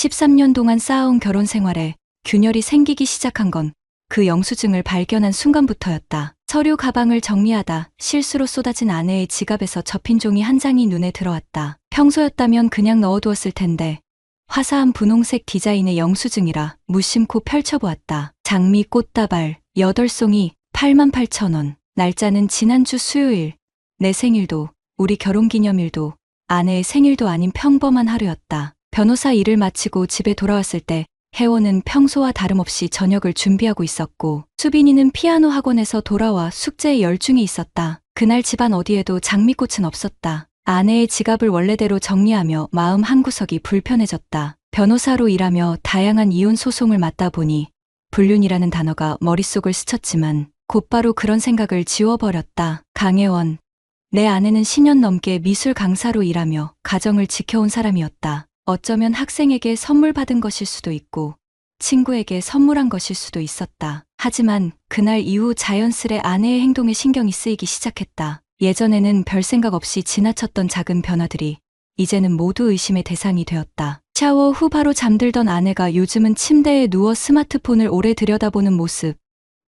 13년 동안 쌓아온 결혼 생활에 균열이 생기기 시작한 건 그 영수증을 발견한 순간부터였다. 서류 가방을 정리하다 실수로 쏟아진 아내의 지갑에서 접힌 종이 한 장이 눈에 들어왔다. 평소였다면 그냥 넣어두었을 텐데 화사한 분홍색 디자인의 영수증이라 무심코 펼쳐보았다. 장미 꽃다발 8송이 88,000원. 날짜는 지난주 수요일. 내 생일도 우리 결혼기념일도 아내의 생일도 아닌 평범한 하루였다. 변호사 일을 마치고 집에 돌아왔을 때 혜원은 평소와 다름없이 저녁을 준비하고 있었고 수빈이는 피아노 학원에서 돌아와 숙제에 열중해 있었다. 그날 집안 어디에도 장미꽃은 없었다. 아내의 지갑을 원래대로 정리하며 마음 한구석이 불편해졌다. 변호사로 일하며 다양한 이혼 소송을 맡다 보니 불륜이라는 단어가 머릿속을 스쳤지만 곧바로 그런 생각을 지워버렸다. 강혜원. 내 아내는 10년 넘게 미술 강사로 일하며 가정을 지켜온 사람이었다. 어쩌면 학생에게 선물 받은 것일 수도 있고 친구에게 선물한 것일 수도 있었다. 하지만 그날 이후 자연스레 아내의 행동에 신경이 쓰이기 시작했다. 예전에는 별 생각 없이 지나쳤던 작은 변화들이 이제는 모두 의심의 대상이 되었다. 샤워 후 바로 잠들던 아내가 요즘은 침대에 누워 스마트폰을 오래 들여다보는 모습,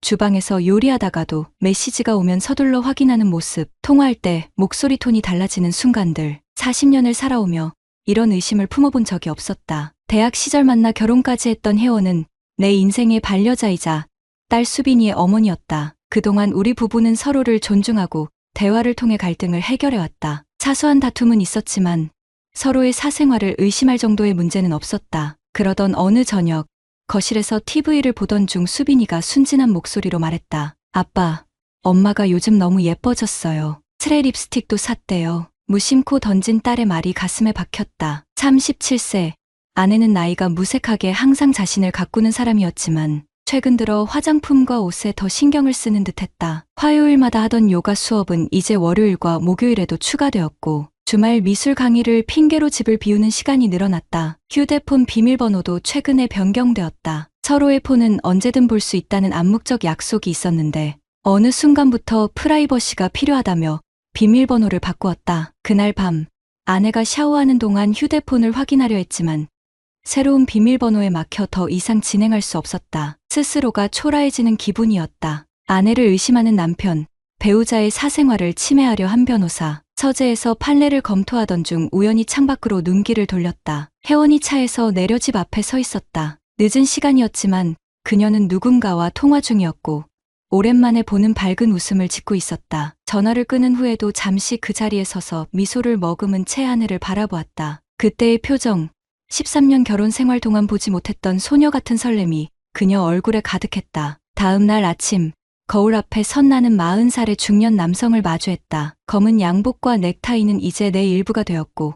주방에서 요리하다가도 메시지가 오면 서둘러 확인하는 모습, 통화할 때 목소리 톤이 달라지는 순간들. 40년을 살아오며 이런 의심을 품어본 적이 없었다. 대학 시절 만나 결혼까지 했던 혜원은 내 인생의 반려자이자 딸 수빈이의 어머니였다. 그동안 우리 부부는 서로를 존중하고 대화를 통해 갈등을 해결해왔다. 사소한 다툼은 있었지만 서로의 사생활을 의심할 정도의 문제는 없었다. 그러던 어느 저녁 거실에서 TV를 보던 중 수빈이가 순진한 목소리로 말했다. 아빠, 엄마가 요즘 너무 예뻐졌어요. 스레 립스틱도 샀대요. 무심코 던진 딸의 말이 가슴에 박혔다. 37세. 아내는 나이가 무색하게 항상 자신을 가꾸는 사람이었지만 최근 들어 화장품과 옷에 더 신경을 쓰는 듯했다. 화요일마다 하던 요가 수업은 이제 월요일과 목요일에도 추가되었고 주말 미술 강의를 핑계로 집을 비우는 시간이 늘어났다. 휴대폰 비밀번호도 최근에 변경되었다. 서로의 폰은 언제든 볼 수 있다는 암묵적 약속이 있었는데 어느 순간부터 프라이버시가 필요하다며 비밀번호를 바꾸었다. 그날 밤 아내가 샤워하는 동안 휴대폰을 확인하려 했지만 새로운 비밀번호에 막혀 더 이상 진행할 수 없었다. 스스로가 초라해지는 기분이었다. 아내를 의심하는 남편, 배우자의 사생활을 침해하려 한 변호사, 서재에서 판례를 검토하던 중 우연히 창밖으로 눈길을 돌렸다. 혜원이 차에서 내려 집 앞에 서 있었다. 늦은 시간이었지만 그녀는 누군가와 통화 중이었고 오랜만에 보는 밝은 웃음을 짓고 있었다. 전화를 끊은 후에도 잠시 그 자리에 서서 미소를 머금은 채 하늘을 바라보았다. 그때의 표정, 13년 결혼 생활 동안 보지 못했던 소녀 같은 설렘이 그녀 얼굴에 가득했다. 다음 날 아침, 거울 앞에 선 나는 40살의 중년 남성을 마주했다. 검은 양복과 넥타이는 이제 내 일부가 되었고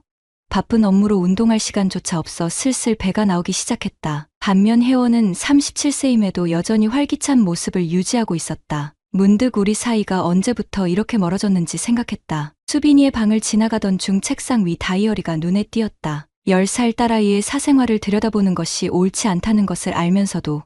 바쁜 업무로 운동할 시간조차 없어 슬슬 배가 나오기 시작했다. 반면 혜원은 37세임에도 여전히 활기찬 모습을 유지하고 있었다. 문득 우리 사이가 언제부터 이렇게 멀어졌는지 생각했다. 수빈이의 방을 지나가던 중 책상 위 다이어리가 눈에 띄었다. 10살 딸아이의 사생활을 들여다보는 것이 옳지 않다는 것을 알면서도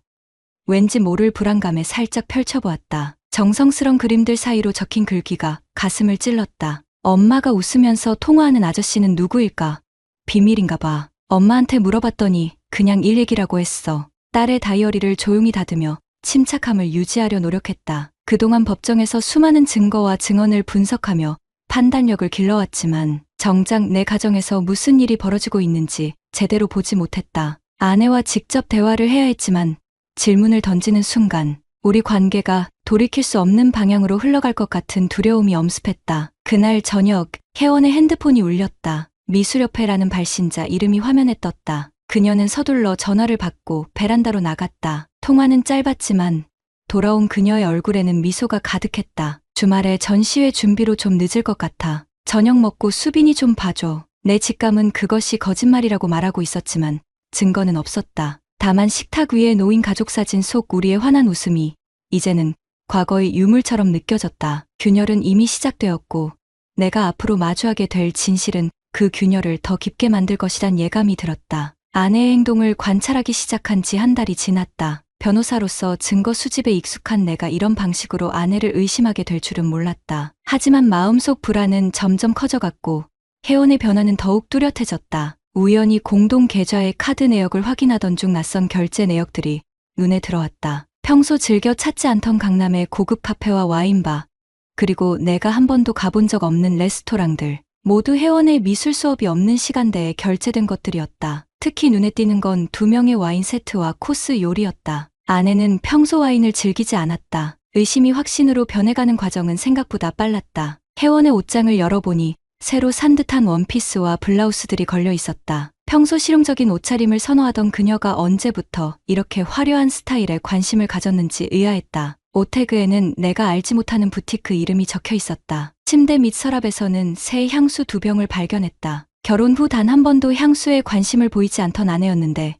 왠지 모를 불안감에 살짝 펼쳐보았다. 정성스런 그림들 사이로 적힌 글귀가 가슴을 찔렀다. 엄마가 웃으면서 통화하는 아저씨는 누구일까? 비밀인가 봐. 엄마한테 물어봤더니 그냥 일 얘기라고 했어. 딸의 다이어리를 조용히 다듬며 침착함을 유지하려 노력했다. 그동안 법정에서 수많은 증거와 증언을 분석하며 판단력을 길러왔지만 정작 내 가정에서 무슨 일이 벌어지고 있는지 제대로 보지 못했다. 아내와 직접 대화를 해야 했지만 질문을 던지는 순간 우리 관계가 돌이킬 수 없는 방향으로 흘러갈 것 같은 두려움이 엄습했다. 그날 저녁 혜원의 핸드폰이 울렸다. 미술협회라는 발신자 이름이 화면에 떴다. 그녀는 서둘러 전화를 받고 베란다로 나갔다. 통화는 짧았지만 돌아온 그녀의 얼굴에는 미소가 가득했다. 주말에 전시회 준비로 좀 늦을 것 같아. 저녁 먹고 수빈이 좀 봐줘. 내 직감은 그것이 거짓말이라고 말하고 있었지만 증거는 없었다. 다만 식탁 위에 놓인 가족사진 속 우리의 환한 웃음이 이제는 과거의 유물처럼 느껴졌다. 균열은 이미 시작되었고 내가 앞으로 마주하게 될 진실은 그 균열을 더 깊게 만들 것이란 예감이 들었다. 아내의 행동을 관찰하기 시작한 지 한 달이 지났다. 변호사로서 증거 수집에 익숙한 내가 이런 방식으로 아내를 의심하게 될 줄은 몰랐다. 하지만 마음속 불안은 점점 커져갔고 혜원의 변화는 더욱 뚜렷해졌다. 우연히 공동 계좌의 카드 내역을 확인하던 중 낯선 결제 내역들이 눈에 들어왔다. 평소 즐겨 찾지 않던 강남의 고급 카페와 와인바, 그리고 내가 한 번도 가본 적 없는 레스토랑들, 모두 회원의 미술 수업이 없는 시간대에 결제된 것들이었다. 특히 눈에 띄는 건 2명의 와인 세트와 코스 요리였다. 아내는 평소 와인을 즐기지 않았다. 의심이 확신으로 변해가는 과정은 생각보다 빨랐다. 회원의 옷장을 열어보니 새로 산 듯한 원피스와 블라우스들이 걸려 있었다. 평소 실용적인 옷차림을 선호하던 그녀가 언제부터 이렇게 화려한 스타일에 관심을 가졌는지 의아했다. 옷태그에는 내가 알지 못하는 부티크 이름이 적혀 있었다. 침대 밑 서랍에서는 새 향수 2병을 발견했다. 결혼 후 단 한 번도 향수에 관심을 보이지 않던 아내였는데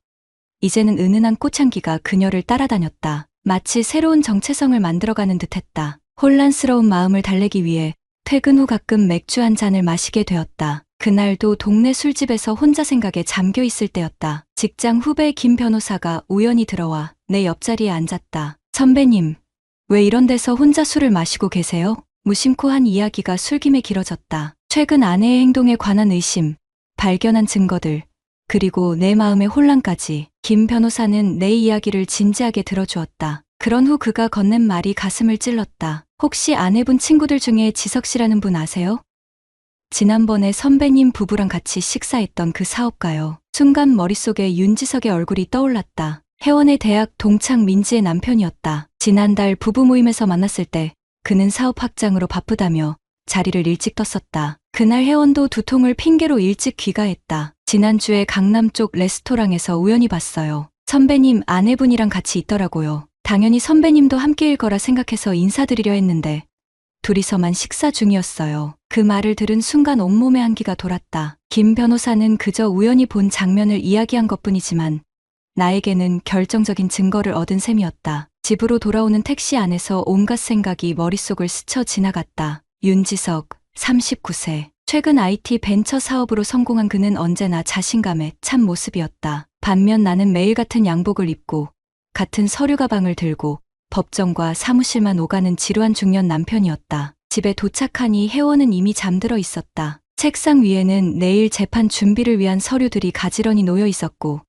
이제는 은은한 꽃향기가 그녀를 따라다녔다. 마치 새로운 정체성을 만들어가는 듯했다. 혼란스러운 마음을 달래기 위해 퇴근 후 가끔 맥주 한 잔을 마시게 되었다. 그날도 동네 술집에서 혼자 생각에 잠겨 있을 때였다. 직장 후배 김 변호사가 우연히 들어와 내 옆자리에 앉았다. 선배님, 왜 이런 데서 혼자 술을 마시고 계세요? 무심코 한 이야기가 술김에 길어졌다. 최근 아내의 행동에 관한 의심, 발견한 증거들, 그리고 내 마음의 혼란까지. 김 변호사는 내 이야기를 진지하게 들어주었다. 그런 후 그가 건넨 말이 가슴을 찔렀다. 혹시 아내분 친구들 중에 지석 씨라는 분 아세요? 지난번에 선배님 부부랑 같이 식사했던 그 사업가요. 순간 머릿속에 윤지석의 얼굴이 떠올랐다. 혜원의 대학 동창 민지의 남편이었다. 지난달 부부 모임에서 만났을 때 그는 사업 확장으로 바쁘다며 자리를 일찍 떴었다. 그날 혜원도 두통을 핑계로 일찍 귀가했다. 지난주에 강남 쪽 레스토랑에서 우연히 봤어요. 선배님 아내분이랑 같이 있더라고요. 당연히 선배님도 함께일 거라 생각해서 인사드리려 했는데 둘이서만 식사 중이었어요. 그 말을 들은 순간 온몸에 한기가 돌았다. 김 변호사는 그저 우연히 본 장면을 이야기한 것뿐이지만 나에게는 결정적인 증거를 얻은 셈이었다. 집으로 돌아오는 택시 안에서 온갖 생각이 머릿속을 스쳐 지나갔다. 윤지석, 39세. 최근 IT 벤처 사업으로 성공한 그는 언제나 자신감에 찬 모습이었다. 반면 나는 매일 같은 양복을 입고 같은 서류 가방을 들고 법정과 사무실만 오가는 지루한 중년 남편이었다. 집에 도착하니 혜원은 이미 잠들어 있었다. 책상 위에는 내일 재판 준비를 위한 서류들이 가지런히 놓여 있었고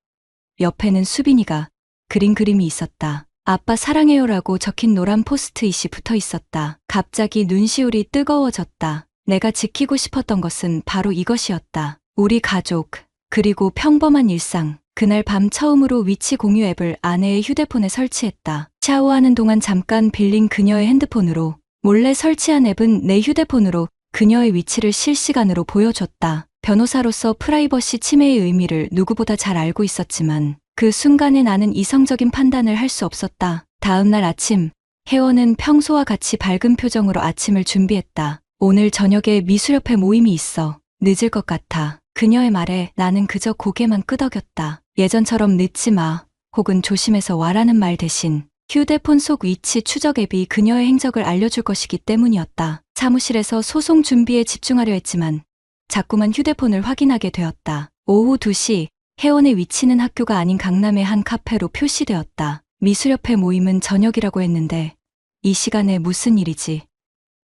옆에는 수빈이가 그린 그림이 있었다. 아빠 사랑해요라고 적힌 노란 포스트잇이 붙어 있었다. 갑자기 눈시울이 뜨거워졌다. 내가 지키고 싶었던 것은 바로 이것이었다. 우리 가족, 그리고 평범한 일상. 그날 밤 처음으로 위치 공유 앱을 아내의 휴대폰에 설치했다. 샤워하는 동안 잠깐 빌린 그녀의 핸드폰으로 몰래 설치한 앱은 내 휴대폰으로 그녀의 위치를 실시간으로 보여줬다. 변호사로서 프라이버시 침해의 의미를 누구보다 잘 알고 있었지만 그 순간에 나는 이성적인 판단을 할 수 없었다. 다음 날 아침, 혜원은 평소와 같이 밝은 표정으로 아침을 준비했다. 오늘 저녁에 미술협회 모임이 있어. 늦을 것 같아. 그녀의 말에 나는 그저 고개만 끄덕였다. 예전처럼 늦지 마, 혹은 조심해서 와라는 말 대신 휴대폰 속 위치 추적 앱이 그녀의 행적을 알려줄 것이기 때문이었다. 사무실에서 소송 준비에 집중하려 했지만 자꾸만 휴대폰을 확인하게 되었다. 오후 2시, 혜원의 위치는 학교가 아닌 강남의 한 카페로 표시되었다. 미술협회 모임은 저녁이라고 했는데 이 시간에 무슨 일이지?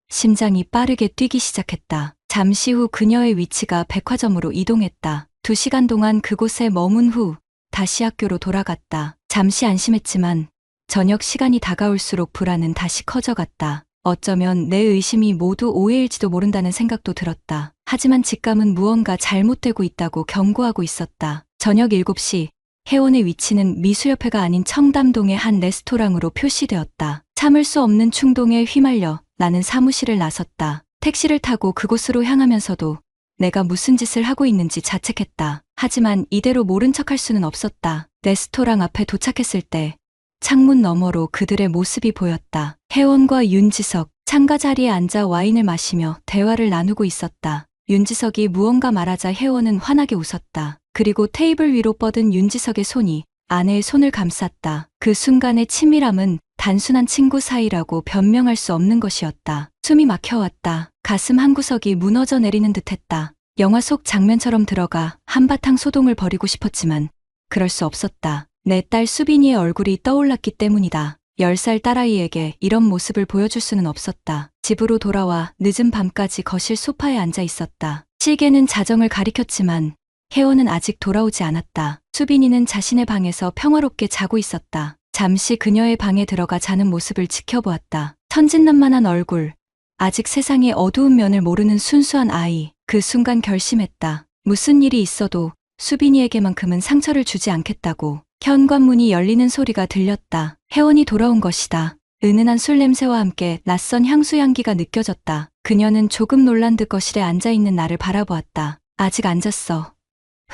심장이 빠르게 뛰기 시작했다. 잠시 후 그녀의 위치가 백화점으로 이동했다. 2시간 동안 그곳에 머문 후 다시 학교로 돌아갔다. 잠시 안심했지만 저녁 시간이 다가올수록 불안은 다시 커져갔다. 어쩌면 내 의심이 모두 오해일지도 모른다는 생각도 들었다. 하지만 직감은 무언가 잘못되고 있다고 경고하고 있었다. 저녁 7시, 혜원의 위치는 미술협회가 아닌 청담동의 한 레스토랑으로 표시되었다. 참을 수 없는 충동에 휘말려 나는 사무실을 나섰다. 택시를 타고 그곳으로 향하면서도 내가 무슨 짓을 하고 있는지 자책했다. 하지만 이대로 모른 척할 수는 없었다. 레스토랑 앞에 도착했을 때 창문 너머로 그들의 모습이 보였다. 혜원과 윤지석, 창가 자리에 앉아 와인을 마시며 대화를 나누고 있었다. 윤지석이 무언가 말하자 혜원은 환하게 웃었다. 그리고 테이블 위로 뻗은 윤지석의 손이 아내의 손을 감쌌다. 그 순간의 친밀함은 단순한 친구 사이라고 변명할 수 없는 것이었다. 숨이 막혀왔다. 가슴 한구석이 무너져 내리는 듯했다. 영화 속 장면처럼 들어가 한바탕 소동을 벌이고 싶었지만 그럴 수 없었다. 내 딸 수빈이의 얼굴이 떠올랐기 때문이다. 10살 딸아이에게 이런 모습을 보여줄 수는 없었다. 집으로 돌아와 늦은 밤까지 거실 소파에 앉아 있었다. 시계는 자정을 가리켰지만 혜원은 아직 돌아오지 않았다. 수빈이는 자신의 방에서 평화롭게 자고 있었다. 잠시 그녀의 방에 들어가 자는 모습을 지켜보았다. 천진난만한 얼굴, 아직 세상의 어두운 면을 모르는 순수한 아이. 그 순간 결심했다. 무슨 일이 있어도 수빈이에게만큼은 상처를 주지 않겠다고. 현관문이 열리는 소리가 들렸다. 혜원이 돌아온 것이다. 은은한 술 냄새와 함께 낯선 향수 향기가 느껴졌다. 그녀는 조금 놀란 듯 거실에 앉아있는 나를 바라보았다. 아직 안 잤어.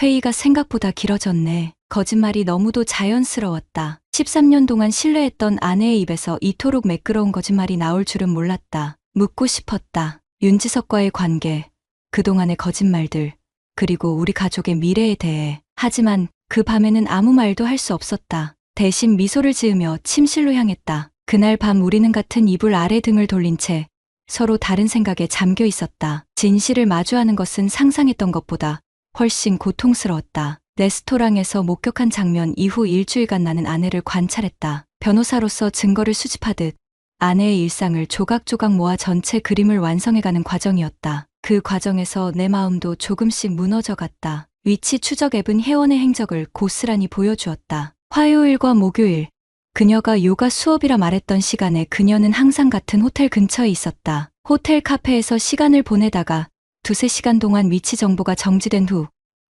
회의가 생각보다 길어졌네. 거짓말이 너무도 자연스러웠다. 13년 동안 신뢰했던 아내의 입에서 이토록 매끄러운 거짓말이 나올 줄은 몰랐다. 묻고 싶었다. 윤지석과의 관계, 그동안의 거짓말들, 그리고 우리 가족의 미래에 대해. 하지만 그 밤에는 아무 말도 할 수 없었다. 대신 미소를 지으며 침실로 향했다. 그날 밤 우리는 같은 이불 아래 등을 돌린 채 서로 다른 생각에 잠겨 있었다. 진실을 마주하는 것은 상상했던 것보다 훨씬 고통스러웠다. 레스토랑에서 목격한 장면 이후 일주일간 나는 아내를 관찰했다. 변호사로서 증거를 수집하듯 아내의 일상을 조각조각 모아 전체 그림을 완성해가는 과정이었다. 그 과정에서 내 마음도 조금씩 무너져갔다. 위치 추적 앱은 혜원의 행적을 고스란히 보여주었다. 화요일과 목요일, 그녀가 요가 수업이라 말했던 시간에 그녀는 항상 같은 호텔 근처에 있었다. 호텔 카페에서 시간을 보내다가 두세 시간 동안 위치 정보가 정지된 후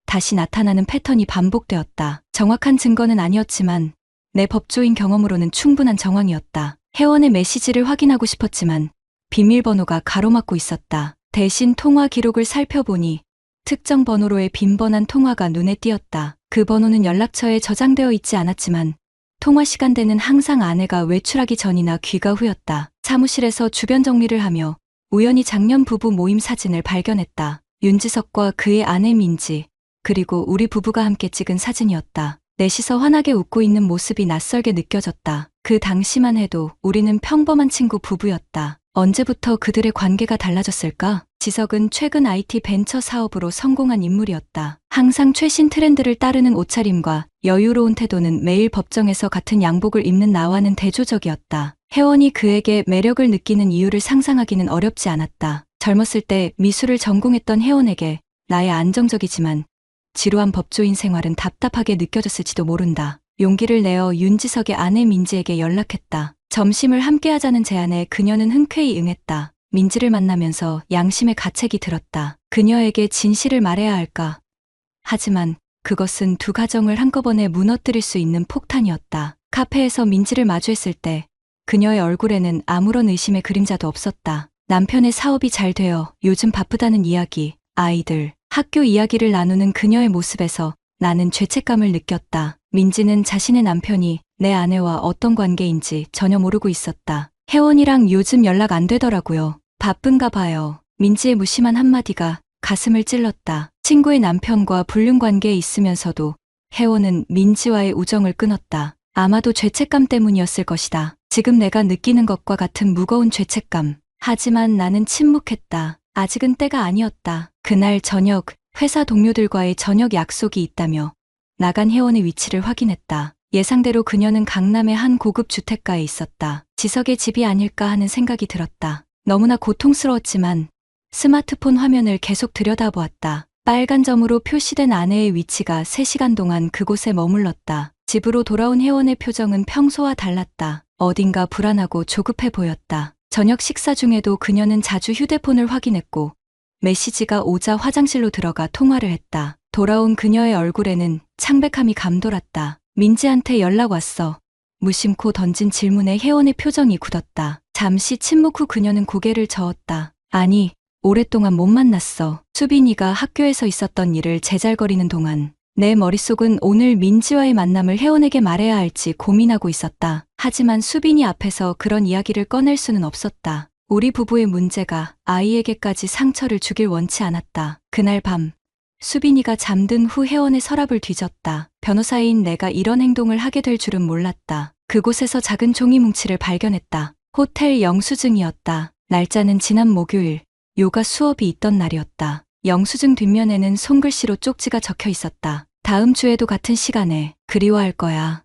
다시 나타나는 패턴이 반복되었다. 정확한 증거는 아니었지만 내 법조인 경험으로는 충분한 정황이었다. 혜원의 메시지를 확인하고 싶었지만 비밀번호가 가로막고 있었다. 대신 통화 기록을 살펴보니 특정 번호로의 빈번한 통화가 눈에 띄었다. 그 번호는 연락처에 저장되어 있지 않았지만 통화 시간대는 항상 아내가 외출하기 전이나 귀가 후였다. 사무실에서 주변 정리를 하며 우연히 작년 부부 모임 사진을 발견했다. 윤지석과 그의 아내 민지, 그리고 우리 부부가 함께 찍은 사진이었다. 넷이서 환하게 웃고 있는 모습이 낯설게 느껴졌다. 그 당시만 해도 우리는 평범한 친구 부부였다. 언제부터 그들의 관계가 달라졌을까? 지석은 최근 IT 벤처 사업으로 성공한 인물이었다. 항상 최신 트렌드를 따르는 옷차림과 여유로운 태도는 매일 법정에서 같은 양복을 입는 나와는 대조적이었다. 혜원이 그에게 매력을 느끼는 이유를 상상하기는 어렵지 않았다. 젊었을 때 미술을 전공했던 혜원에게 나의 안정적이지만 지루한 법조인 생활은 답답하게 느껴졌을지도 모른다. 용기를 내어 윤지석의 아내 민지에게 연락했다. 점심을 함께 하자는 제안에 그녀는 흔쾌히 응했다. 민지를 만나면서 양심의 가책이 들었다. 그녀에게 진실을 말해야 할까? 하지만 그것은 두 가정을 한꺼번에 무너뜨릴 수 있는 폭탄이었다. 카페에서 민지를 마주했을 때 그녀의 얼굴에는 아무런 의심의 그림자도 없었다. 남편의 사업이 잘 되어 요즘 바쁘다는 이야기, 아이들, 학교 이야기를 나누는 그녀의 모습에서 나는 죄책감을 느꼈다. 민지는 자신의 남편이 내 아내와 어떤 관계인지 전혀 모르고 있었다. 혜원이랑 요즘 연락 안 되더라고요. 바쁜가 봐요. 민지의 무심한 한마디가 가슴을 찔렀다. 친구의 남편과 불륜 관계에 있으면서도 혜원은 민지와의 우정을 끊었다. 아마도 죄책감 때문이었을 것이다. 지금 내가 느끼는 것과 같은 무거운 죄책감. 하지만 나는 침묵했다. 아직은 때가 아니었다. 그날 저녁, 회사 동료들과의 저녁 약속이 있다며 나간 혜원의 위치를 확인했다. 예상대로 그녀는 강남의 한 고급 주택가에 있었다. 지석의 집이 아닐까 하는 생각이 들었다. 너무나 고통스러웠지만 스마트폰 화면을 계속 들여다보았다. 빨간 점으로 표시된 아내의 위치가 3시간 동안 그곳에 머물렀다. 집으로 돌아온 혜원의 표정은 평소와 달랐다. 어딘가 불안하고 조급해 보였다. 저녁 식사 중에도 그녀는 자주 휴대폰을 확인했고 메시지가 오자 화장실로 들어가 통화를 했다. 돌아온 그녀의 얼굴에는 창백함이 감돌았다. 민지한테 연락 왔어. 무심코 던진 질문에 혜원의 표정이 굳었다. 잠시 침묵 후 그녀는 고개를 저었다. 아니, 오랫동안 못 만났어. 수빈이가 학교에서 있었던 일을 제잘거리는 동안 내 머릿속은 오늘 민지와의 만남을 혜원에게 말해야 할지 고민하고 있었다. 하지만 수빈이 앞에서 그런 이야기를 꺼낼 수는 없었다. 우리 부부의 문제가 아이에게까지 상처를 주길 원치 않았다. 그날 밤 수빈이가 잠든 후 혜원의 서랍을 뒤졌다. 변호사인 내가 이런 행동을 하게 될 줄은 몰랐다. 그곳에서 작은 종이 뭉치를 발견했다. 호텔 영수증이었다. 날짜는 지난 목요일, 요가 수업이 있던 날이었다. 영수증 뒷면에는 손글씨로 쪽지가 적혀 있었다. 다음 주에도 같은 시간에 그리워할 거야.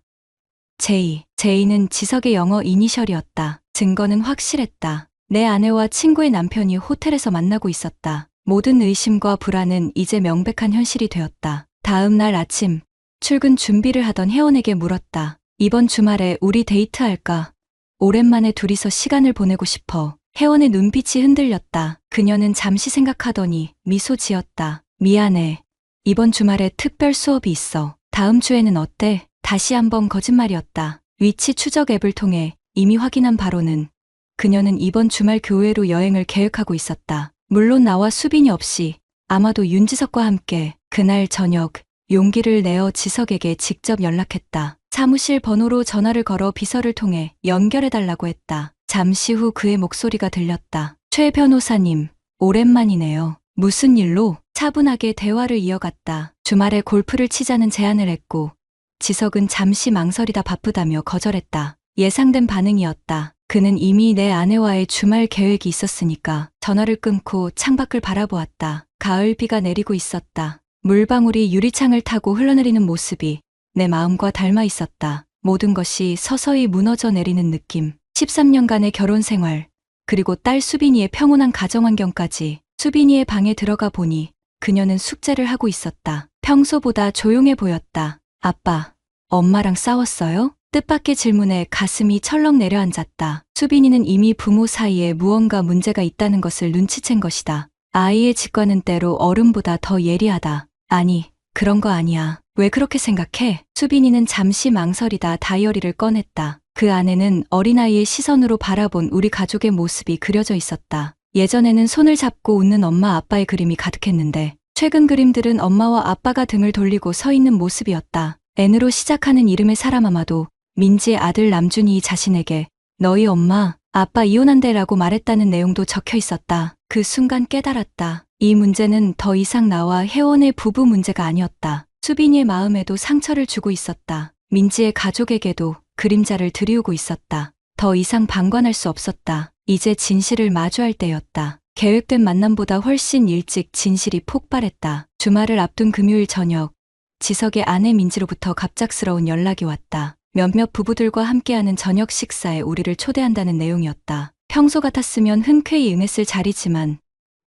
제이는 지석의 영어 이니셜이었다. 증거는 확실했다. 내 아내와 친구의 남편이 호텔에서 만나고 있었다. 모든 의심과 불안은 이제 명백한 현실이 되었다. 다음 날 아침 출근 준비를 하던 혜원에게 물었다. 이번 주말에 우리 데이트할까? 오랜만에 둘이서 시간을 보내고 싶어. 혜원의 눈빛이 흔들렸다. 그녀는 잠시 생각하더니 미소 지었다. 미안해. 이번 주말에 특별 수업이 있어. 다음 주에는 어때? 다시 한번 거짓말이었다. 위치 추적 앱을 통해 이미 확인한 바로는 그녀는 이번 주말 교외로 여행을 계획하고 있었다. 물론 나와 수빈이 없이 아마도 윤지석과 함께. 그날 저녁 용기를 내어 지석에게 직접 연락했다. 사무실 번호로 전화를 걸어 비서를 통해 연결해달라고 했다. 잠시 후 그의 목소리가 들렸다. 최 변호사님, 오랜만이네요. 무슨 일로? 차분하게 대화를 이어갔다. 주말에 골프를 치자는 제안을 했고 지석은 잠시 망설이다 바쁘다며 거절했다. 예상된 반응이었다. 그는 이미 내 아내와의 주말 계획이 있었으니까. 전화를 끊고 창밖을 바라보았다. 가을 비가 내리고 있었다. 물방울이 유리창을 타고 흘러내리는 모습이 내 마음과 닮아 있었다. 모든 것이 서서히 무너져 내리는 느낌. 13년간의 결혼 생활, 그리고 딸 수빈이의 평온한 가정 환경까지. 수빈이의 방에 들어가 보니 그녀는 숙제를 하고 있었다. 평소보다 조용해 보였다. 아빠, 엄마랑 싸웠어요? 뜻밖의 질문에 가슴이 철렁 내려앉았다. 수빈이는 이미 부모 사이에 무언가 문제가 있다는 것을 눈치챈 것이다. 아이의 직관은 때로 어른보다 더 예리하다. 아니, 그런 거 아니야. 왜 그렇게 생각해? 수빈이는 잠시 망설이다 다이어리를 꺼냈다. 그 안에는 어린아이의 시선으로 바라본 우리 가족의 모습이 그려져 있었다. 예전에는 손을 잡고 웃는 엄마 아빠의 그림이 가득했는데 최근 그림들은 엄마와 아빠가 등을 돌리고 서 있는 모습이었다. N으로 시작하는 이름의 사람 아마도 민지의 아들 남준이 자신에게 너희 엄마, 아빠 이혼한대라고 말했다는 내용도 적혀 있었다. 그 순간 깨달았다. 이 문제는 더 이상 나와 혜원의 부부 문제가 아니었다. 수빈이의 마음에도 상처를 주고 있었다. 민지의 가족에게도 그림자를 들이우고 있었다. 더 이상 방관할 수 없었다. 이제 진실을 마주할 때였다. 계획된 만남보다 훨씬 일찍 진실이 폭발했다. 주말을 앞둔 금요일 저녁, 지석의 아내 민지로부터 갑작스러운 연락이 왔다. 몇몇 부부들과 함께하는 저녁 식사에 우리를 초대한다는 내용이었다. 평소 같았으면 흔쾌히 응했을 자리지만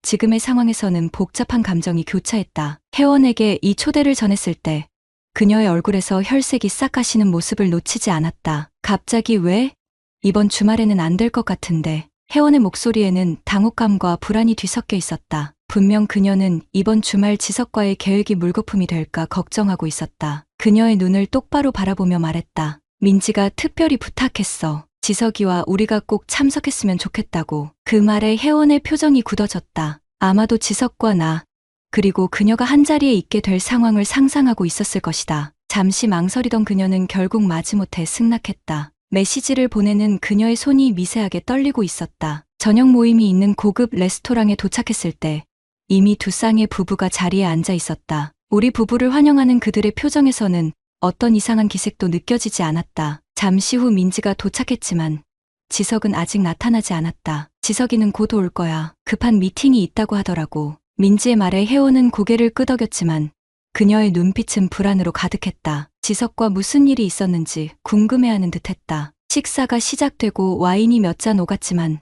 지금의 상황에서는 복잡한 감정이 교차했다. 혜원에게 이 초대를 전했을 때 그녀의 얼굴에서 혈색이 싹 가시는 모습을 놓치지 않았다. 갑자기 왜? 이번 주말에는 안 될 것 같은데. 혜원의 목소리에는 당혹감과 불안이 뒤섞여 있었다. 분명 그녀는 이번 주말 지석과의 계획이 물거품이 될까 걱정하고 있었다. 그녀의 눈을 똑바로 바라보며 말했다. 민지가 특별히 부탁했어. 지석이와 우리가 꼭 참석했으면 좋겠다고. 그 말에 혜원의 표정이 굳어졌다. 아마도 지석과 나, 그리고 그녀가 한자리에 있게 될 상황을 상상하고 있었을 것이다. 잠시 망설이던 그녀는 결국 마지못해 승낙했다. 메시지를 보내는 그녀의 손이 미세하게 떨리고 있었다. 저녁 모임이 있는 고급 레스토랑에 도착했을 때 이미 두 쌍의 부부가 자리에 앉아 있었다. 우리 부부를 환영하는 그들의 표정에서는 어떤 이상한 기색도 느껴지지 않았다. 잠시 후 민지가 도착했지만 지석은 아직 나타나지 않았다. 지석이는 곧 올 거야. 급한 미팅이 있다고 하더라고. 민지의 말에 혜원은 고개를 끄덕였지만 그녀의 눈빛은 불안으로 가득했다. 지석과 무슨 일이 있었는지 궁금해하는 듯했다. 식사가 시작되고 와인이 몇 잔 오갔지만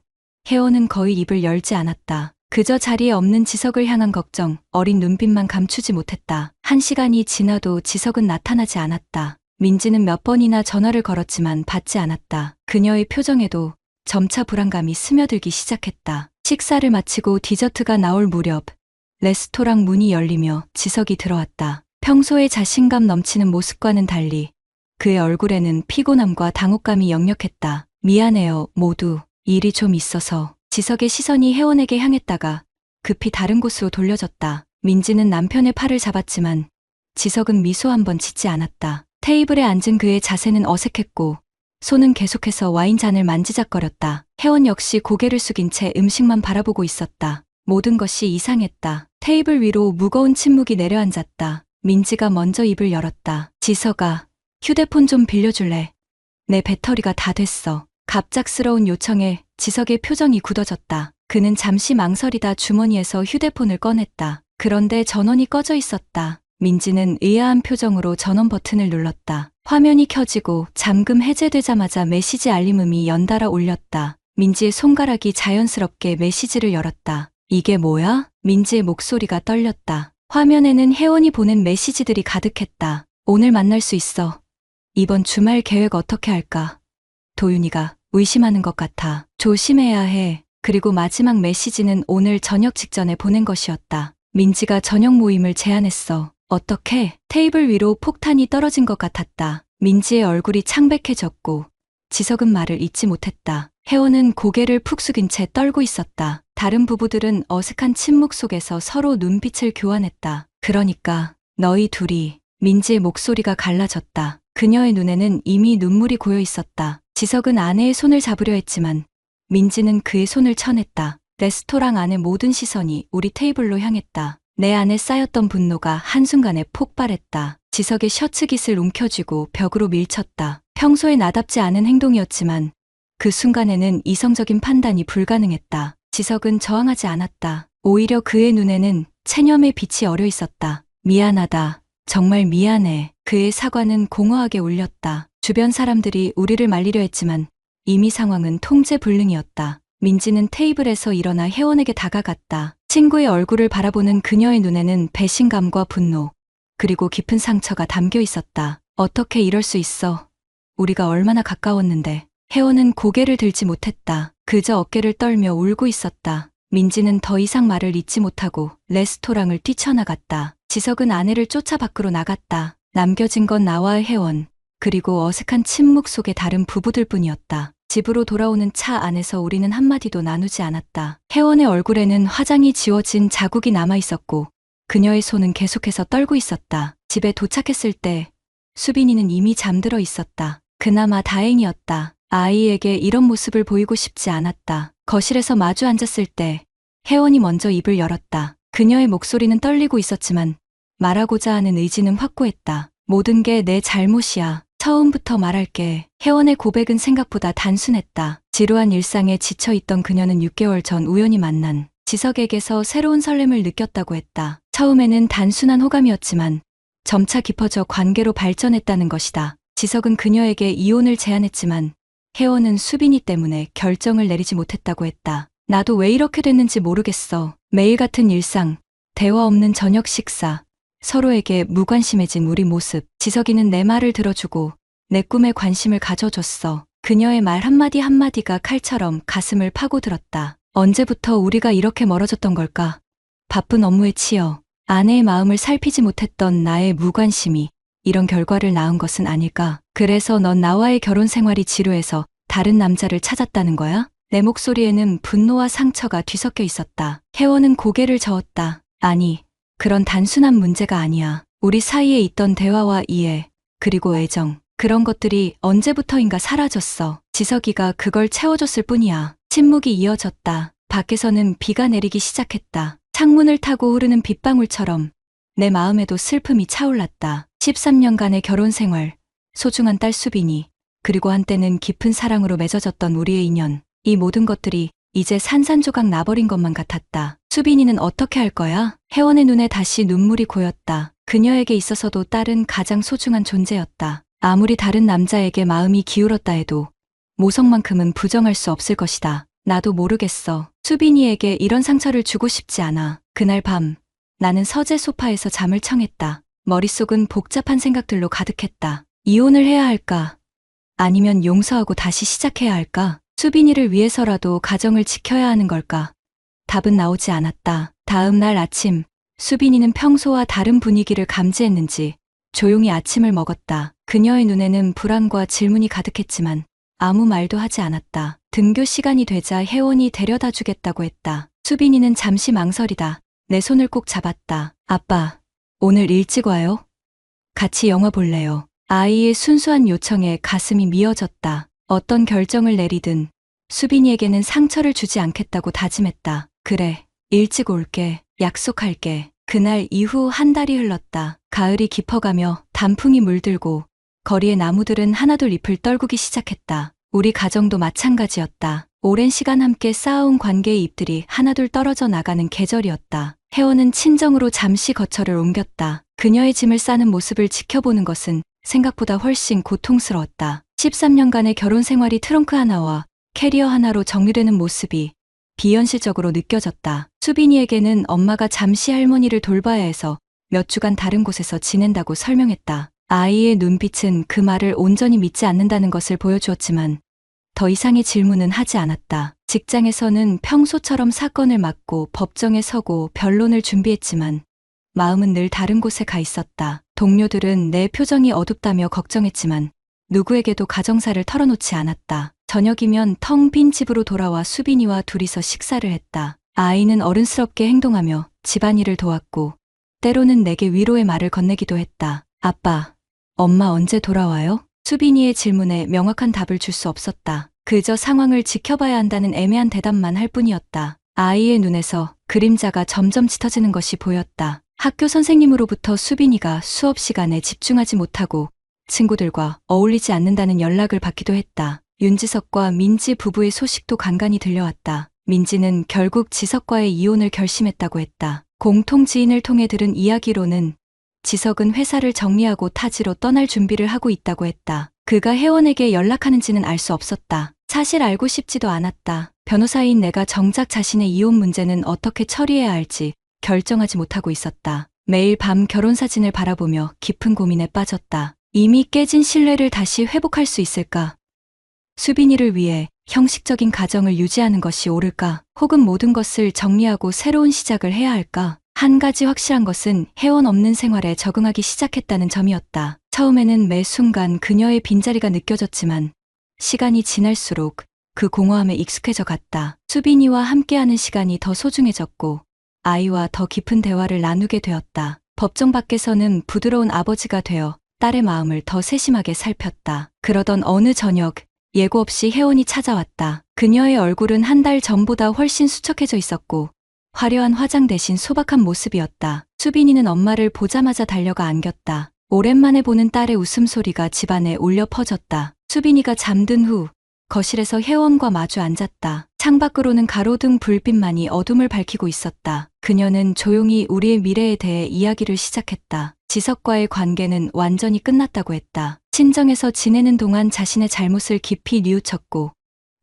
혜원은 거의 입을 열지 않았다. 그저 자리에 없는 지석을 향한 걱정, 어린 눈빛만 감추지 못했다. 1시간이 지나도 지석은 나타나지 않았다. 민지는 몇 번이나 전화를 걸었지만 받지 않았다. 그녀의 표정에도 점차 불안감이 스며들기 시작했다. 식사를 마치고 디저트가 나올 무렵 레스토랑 문이 열리며 지석이 들어왔다. 평소의 자신감 넘치는 모습과는 달리 그의 얼굴에는 피곤함과 당혹감이 역력했다. 미안해요, 모두. 일이 좀 있어서. 지석의 시선이 혜원에게 향했다가 급히 다른 곳으로 돌려졌다. 민지는 남편의 팔을 잡았지만 지석은 미소 한 번 짓지 않았다. 테이블에 앉은 그의 자세는 어색했고 손은 계속해서 와인잔을 만지작거렸다. 혜원 역시 고개를 숙인 채 음식만 바라보고 있었다. 모든 것이 이상했다. 테이블 위로 무거운 침묵이 내려앉았다. 민지가 먼저 입을 열었다. 지석아, 휴대폰 좀 빌려줄래? 내 배터리가 다 됐어. 갑작스러운 요청에 지석의 표정이 굳어졌다. 그는 잠시 망설이다 주머니에서 휴대폰을 꺼냈다. 그런데 전원이 꺼져 있었다. 민지는 의아한 표정으로 전원 버튼을 눌렀다. 화면이 켜지고 잠금 해제되자마자 메시지 알림음이 연달아 울렸다. 민지의 손가락이 자연스럽게 메시지를 열었다. 이게 뭐야? 민지의 목소리가 떨렸다. 화면에는 혜원이 보낸 메시지들이 가득했다. 오늘 만날 수 있어. 이번 주말 계획 어떻게 할까? 도윤이가 의심하는 것 같아. 조심해야 해. 그리고 마지막 메시지는 오늘 저녁 직전에 보낸 것이었다. 민지가 저녁 모임을 제안했어. 어떻게? 테이블 위로 폭탄이 떨어진 것 같았다. 민지의 얼굴이 창백해졌고 지석은 말을 잇지 못했다. 혜원은 고개를 푹 숙인 채 떨고 있었다. 다른 부부들은 어색한 침묵 속에서 서로 눈빛을 교환했다. 그러니까 너희 둘이. 민지의 목소리가 갈라졌다. 그녀의 눈에는 이미 눈물이 고여 있었다. 지석은 아내의 손을 잡으려 했지만 민지는 그의 손을 쳐냈다. 레스토랑 안의 모든 시선이 우리 테이블로 향했다. 내 안에 쌓였던 분노가 한순간에 폭발했다. 지석의 셔츠 깃을 움켜쥐고 벽으로 밀쳤다. 평소에 나답지 않은 행동이었지만 그 순간에는 이성적인 판단이 불가능했다. 지석은 저항하지 않았다. 오히려 그의 눈에는 체념의 빛이 어려 있었다. 미안하다. 정말 미안해. 그의 사과는 공허하게 울렸다. 주변 사람들이 우리를 말리려 했지만 이미 상황은 통제불능이었다. 민지는 테이블에서 일어나 혜원에게 다가갔다. 친구의 얼굴을 바라보는 그녀의 눈에는 배신감과 분노, 그리고 깊은 상처가 담겨 있었다. 어떻게 이럴 수 있어? 우리가 얼마나 가까웠는데. 혜원은 고개를 들지 못했다. 그저 어깨를 떨며 울고 있었다. 민지는 더 이상 말을 잇지 못하고 레스토랑을 뛰쳐나갔다. 지석은 아내를 쫓아 밖으로 나갔다. 남겨진 건 나와 혜원, 그리고 어색한 침묵 속의 다른 부부들뿐이었다. 집으로 돌아오는 차 안에서 우리는 한마디도 나누지 않았다. 혜원의 얼굴에는 화장이 지워진 자국이 남아 있었고 그녀의 손은 계속해서 떨고 있었다. 집에 도착했을 때 수빈이는 이미 잠들어 있었다. 그나마 다행이었다. 아이에게 이런 모습을 보이고 싶지 않았다. 거실에서 마주 앉았을 때 혜원이 먼저 입을 열었다. 그녀의 목소리는 떨리고 있었지만 말하고자 하는 의지는 확고했다. 모든 게 내 잘못이야. 처음부터 말할게. 혜원의 고백은 생각보다 단순했다. 지루한 일상에 지쳐있던 그녀는 6개월 전 우연히 만난 지석에게서 새로운 설렘을 느꼈다고 했다. 처음에는 단순한 호감이었지만 점차 깊어져 관계로 발전했다는 것이다. 지석은 그녀에게 이혼을 제안했지만 혜원은 수빈이 때문에 결정을 내리지 못했다고 했다. 나도 왜 이렇게 됐는지 모르겠어. 매일 같은 일상, 대화 없는 저녁 식사, 서로에게 무관심해진 우리 모습. 지석이는 내 말을 들어주고 내 꿈에 관심을 가져줬어. 그녀의 말 한마디 한마디가 칼처럼 가슴을 파고들었다. 언제부터 우리가 이렇게 멀어졌던 걸까? 바쁜 업무에 치여 아내의 마음을 살피지 못했던 나의 무관심이 이런 결과를 낳은 것은 아닐까? 그래서 넌 나와의 결혼 생활이 지루해서 다른 남자를 찾았다는 거야? 내 목소리에는 분노와 상처가 뒤섞여 있었다. 혜원은 고개를 저었다. 아니, 그런 단순한 문제가 아니야. 우리 사이에 있던 대화와 이해, 그리고 애정, 그런 것들이 언제부터인가 사라졌어. 지석이가 그걸 채워줬을 뿐이야. 침묵이 이어졌다. 밖에서는 비가 내리기 시작했다. 창문을 타고 흐르는 빗방울처럼 내 마음에도 슬픔이 차올랐다. 13년간의 결혼 생활, 소중한 딸 수빈이, 그리고 한때는 깊은 사랑으로 맺어졌던 우리의 인연. 이 모든 것들이 이제 산산조각 나버린 것만 같았다. 수빈이는 어떻게 할 거야? 혜원의 눈에 다시 눈물이 고였다. 그녀에게 있어서도 딸은 가장 소중한 존재였다. 아무리 다른 남자에게 마음이 기울었다 해도 모성만큼은 부정할 수 없을 것이다. 나도 모르겠어. 수빈이에게 이런 상처를 주고 싶지 않아. 그날 밤 나는 서재 소파에서 잠을 청했다. 머릿속은 복잡한 생각들로 가득했다. 이혼을 해야 할까? 아니면 용서하고 다시 시작해야 할까? 수빈이를 위해서라도 가정을 지켜야 하는 걸까? 답은 나오지 않았다. 다음 날 아침, 수빈이는 평소와 다른 분위기를 감지했는지 조용히 아침을 먹었다. 그녀의 눈에는 불안과 질문이 가득했지만 아무 말도 하지 않았다. 등교 시간이 되자 혜원이 데려다 주겠다고 했다. 수빈이는 잠시 망설이다. 내 손을 꼭 잡았다. 아빠, 오늘 일찍 와요? 같이 영화 볼래요? 아이의 순수한 요청에 가슴이 미어졌다. 어떤 결정을 내리든 수빈이에게는 상처를 주지 않겠다고 다짐했다. 그래, 일찍 올게. 약속할게. 그날 이후 한 달이 흘렀다. 가을이 깊어가며 단풍이 물들고 거리의 나무들은 하나둘 잎을 떨구기 시작했다. 우리 가정도 마찬가지였다. 오랜 시간 함께 쌓아온 관계의 잎들이 하나둘 떨어져 나가는 계절이었다. 혜원은 친정으로 잠시 거처를 옮겼다. 그녀의 짐을 싸는 모습을 지켜보는 것은 생각보다 훨씬 고통스러웠다. 13년간의 결혼 생활이 트렁크 하나와 캐리어 하나로 정리되는 모습이 비현실적으로 느껴졌다. 수빈이에게는 엄마가 잠시 할머니를 돌봐야 해서 몇 주간 다른 곳에서 지낸다고 설명했다. 아이의 눈빛은 그 말을 온전히 믿지 않는다는 것을 보여주었지만 더 이상의 질문은 하지 않았다. 직장에서는 평소처럼 사건을 맡고 법정에 서고 변론을 준비했지만 마음은 늘 다른 곳에 가 있었다. 동료들은 내 표정이 어둡다며 걱정했지만 누구에게도 가정사를 털어놓지 않았다. 저녁이면 텅 빈 집으로 돌아와 수빈이와 둘이서 식사를 했다. 아이는 어른스럽게 행동하며 집안일을 도왔고 때로는 내게 위로의 말을 건네기도 했다. 아빠, 엄마 언제 돌아와요? 수빈이의 질문에 명확한 답을 줄 수 없었다. 그저 상황을 지켜봐야 한다는 애매한 대답만 할 뿐이었다. 아이의 눈에서 그림자가 점점 짙어지는 것이 보였다. 학교 선생님으로부터 수빈이가 수업 시간에 집중하지 못하고 친구들과 어울리지 않는다는 연락을 받기도 했다. 윤지석과 민지 부부의 소식도 간간히 들려왔다. 민지는 결국 지석과의 이혼을 결심했다고 했다. 공통 지인을 통해 들은 이야기로는 지석은 회사를 정리하고 타지로 떠날 준비를 하고 있다고 했다. 그가 혜원에게 연락하는지는 알 수 없었다. 사실 알고 싶지도 않았다. 변호사인 내가 정작 자신의 이혼 문제는 어떻게 처리해야 할지 결정하지 못하고 있었다. 매일 밤 결혼사진을 바라보며 깊은 고민에 빠졌다. 이미 깨진 신뢰를 다시 회복할 수 있을까? 수빈이를 위해 형식적인 가정을 유지하는 것이 옳을까? 혹은 모든 것을 정리하고 새로운 시작을 해야 할까? 한 가지 확실한 것은 혜원 없는 생활에 적응하기 시작했다는 점이었다. 처음에는 매 순간 그녀의 빈자리가 느껴졌지만 시간이 지날수록 그 공허함에 익숙해져 갔다. 수빈이와 함께하는 시간이 더 소중해졌고 아이와 더 깊은 대화를 나누게 되었다. 법정 밖에서는 부드러운 아버지가 되어 딸의 마음을 더 세심하게 살폈다. 그러던 어느 저녁 예고 없이 혜원이 찾아왔다. 그녀의 얼굴은 한 달 전보다 훨씬 수척해져 있었고 화려한 화장 대신 소박한 모습이었다. 수빈이는 엄마를 보자마자 달려가 안겼다. 오랜만에 보는 딸의 웃음소리가 집안에 울려 퍼졌다. 수빈이가 잠든 후 거실에서 혜원과 마주 앉았다. 창밖으로는 가로등 불빛만이 어둠을 밝히고 있었다. 그녀는 조용히 우리의 미래에 대해 이야기를 시작했다. 지석과의 관계는 완전히 끝났다고 했다. 친정에서 지내는 동안 자신의 잘못을 깊이 뉘우쳤고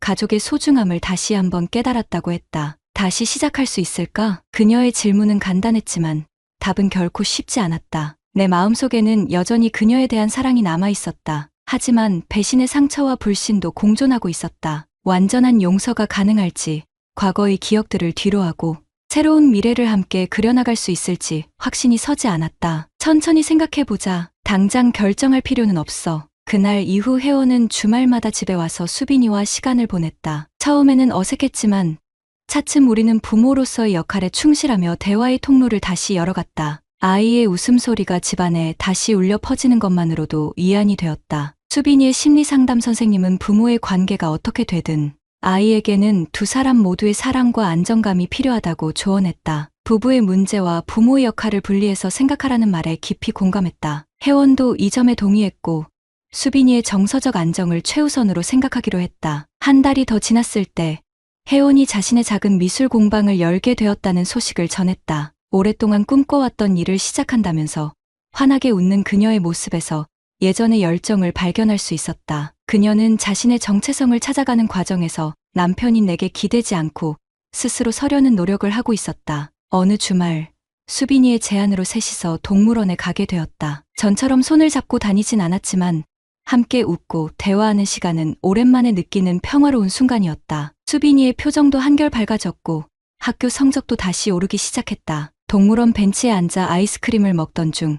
가족의 소중함을 다시 한번 깨달았다고 했다. 다시 시작할 수 있을까? 그녀의 질문은 간단했지만 답은 결코 쉽지 않았다. 내 마음속에는 여전히 그녀에 대한 사랑이 남아 있었다. 하지만 배신의 상처와 불신도 공존하고 있었다. 완전한 용서가 가능할지, 과거의 기억들을 뒤로하고 새로운 미래를 함께 그려나갈 수 있을지 확신이 서지 않았다. 천천히 생각해보자. 당장 결정할 필요는 없어. 그날 이후 혜원은 주말마다 집에 와서 수빈이와 시간을 보냈다. 처음에는 어색했지만 차츰 우리는 부모로서의 역할에 충실하며 대화의 통로를 다시 열어갔다. 아이의 웃음소리가 집안에 다시 울려 퍼지는 것만으로도 위안이 되었다. 수빈이의 심리상담 선생님은 부모의 관계가 어떻게 되든 아이에게는 두 사람 모두의 사랑과 안정감이 필요하다고 조언했다. 부부의 문제와 부모의 역할을 분리해서 생각하라는 말에 깊이 공감했다. 혜원도 이 점에 동의했고 수빈이의 정서적 안정을 최우선으로 생각하기로 했다. 한 달이 더 지났을 때 혜원이 자신의 작은 미술 공방을 열게 되었다는 소식을 전했다. 오랫동안 꿈꿔왔던 일을 시작한다면서 환하게 웃는 그녀의 모습에서 예전의 열정을 발견할 수 있었다. 그녀는 자신의 정체성을 찾아가는 과정에서 남편인 내게 기대지 않고 스스로 서려는 노력을 하고 있었다. 어느 주말 수빈이의 제안으로 셋이서 동물원에 가게 되었다. 전처럼 손을 잡고 다니진 않았지만 함께 웃고 대화하는 시간은 오랜만에 느끼는 평화로운 순간이었다. 수빈이의 표정도 한결 밝아졌고 학교 성적도 다시 오르기 시작했다. 동물원 벤치에 앉아 아이스크림을 먹던 중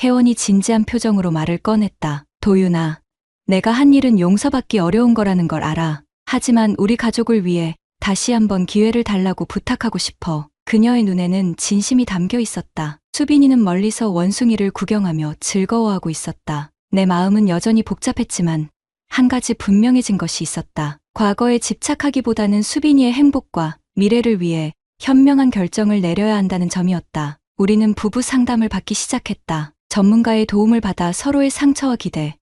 혜원이 진지한 표정으로 말을 꺼냈다. 도윤아, 내가 한 일은 용서받기 어려운 거라는 걸 알아. 하지만 우리 가족을 위해 다시 한번 기회를 달라고 부탁하고 싶어. 그녀의 눈에는 진심이 담겨 있었다. 수빈이는 멀리서 원숭이를 구경하며 즐거워하고 있었다. 내 마음은 여전히 복잡했지만 한 가지 분명해진 것이 있었다. 과거에 집착하기보다는 수빈이의 행복과 미래를 위해 현명한 결정을 내려야 한다는 점이었다. 우리는 부부 상담을 받기 시작했다. 전문가의 도움을 받아 서로의 상처와 기대,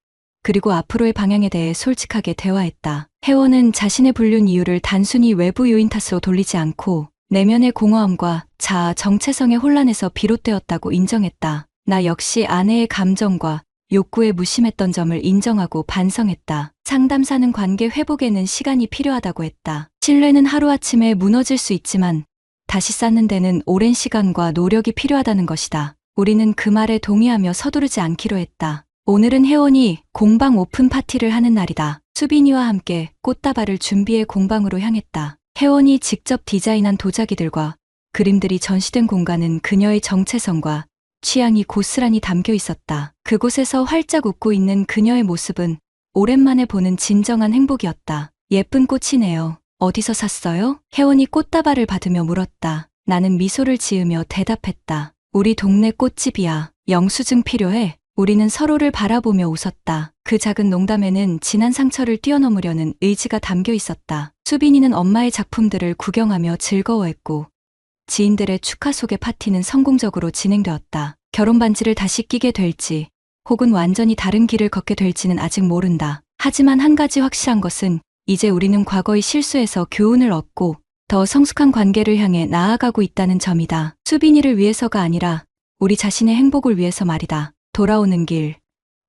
그리고 앞으로의 방향에 대해 솔직하게 대화했다. 혜원은 자신의 불륜 이유를 단순히 외부 요인 탓으로 돌리지 않고 내면의 공허함과 자아 정체성의 혼란에서 비롯되었다고 인정했다. 나 역시 아내의 감정과 욕구에 무심했던 점을 인정하고 반성했다. 상담사는 관계 회복에는 시간이 필요하다고 했다. 신뢰는 하루아침에 무너질 수 있지만 다시 쌓는 데는 오랜 시간과 노력이 필요하다는 것이다. 우리는 그 말에 동의하며 서두르지 않기로 했다. 오늘은 혜원이 공방 오픈 파티를 하는 날이다. 수빈이와 함께 꽃다발을 준비해 공방으로 향했다. 혜원이 직접 디자인한 도자기들과 그림들이 전시된 공간은 그녀의 정체성과 취향이 고스란히 담겨 있었다. 그곳에서 활짝 웃고 있는 그녀의 모습은 오랜만에 보는 진정한 행복이었다. 예쁜 꽃이네요. 어디서 샀어요? 혜원이 꽃다발을 받으며 물었다. 나는 미소를 지으며 대답했다. 우리 동네 꽃집이야. 영수증 필요해? 우리는 서로를 바라보며 웃었다. 그 작은 농담에는 지난 상처를 뛰어넘으려는 의지가 담겨 있었다. 수빈이는 엄마의 작품들을 구경하며 즐거워했고 지인들의 축하 속에 파티는 성공적으로 진행되었다. 결혼 반지를 다시 끼게 될지 혹은 완전히 다른 길을 걷게 될지는 아직 모른다. 하지만 한 가지 확실한 것은 이제 우리는 과거의 실수에서 교훈을 얻고 더 성숙한 관계를 향해 나아가고 있다는 점이다. 수빈이를 위해서가 아니라 우리 자신의 행복을 위해서 말이다. 돌아오는 길.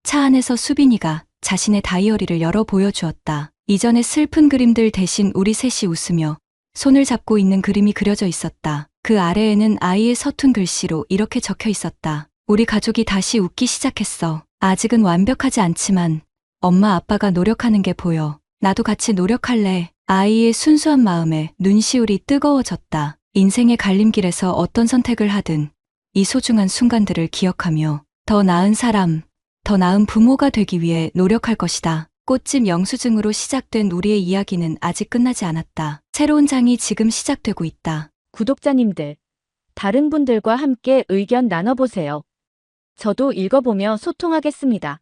차 안에서 수빈이가 자신의 다이어리를 열어 보여주었다. 이전의 슬픈 그림들 대신 우리 셋이 웃으며 손을 잡고 있는 그림이 그려져 있었다. 그 아래에는 아이의 서툰 글씨로 이렇게 적혀 있었다. 우리 가족이 다시 웃기 시작했어. 아직은 완벽하지 않지만 엄마 아빠가 노력하는 게 보여. 나도 같이 노력할래. 아이의 순수한 마음에 눈시울이 뜨거워졌다. 인생의 갈림길에서 어떤 선택을 하든 이 소중한 순간들을 기억하며 더 나은 사람, 더 나은 부모가 되기 위해 노력할 것이다. 꽃집 영수증으로 시작된 우리의 이야기는 아직 끝나지 않았다. 새로운 장이 지금 시작되고 있다. 구독자님들, 다른 분들과 함께 의견 나눠보세요. 저도 읽어보며 소통하겠습니다.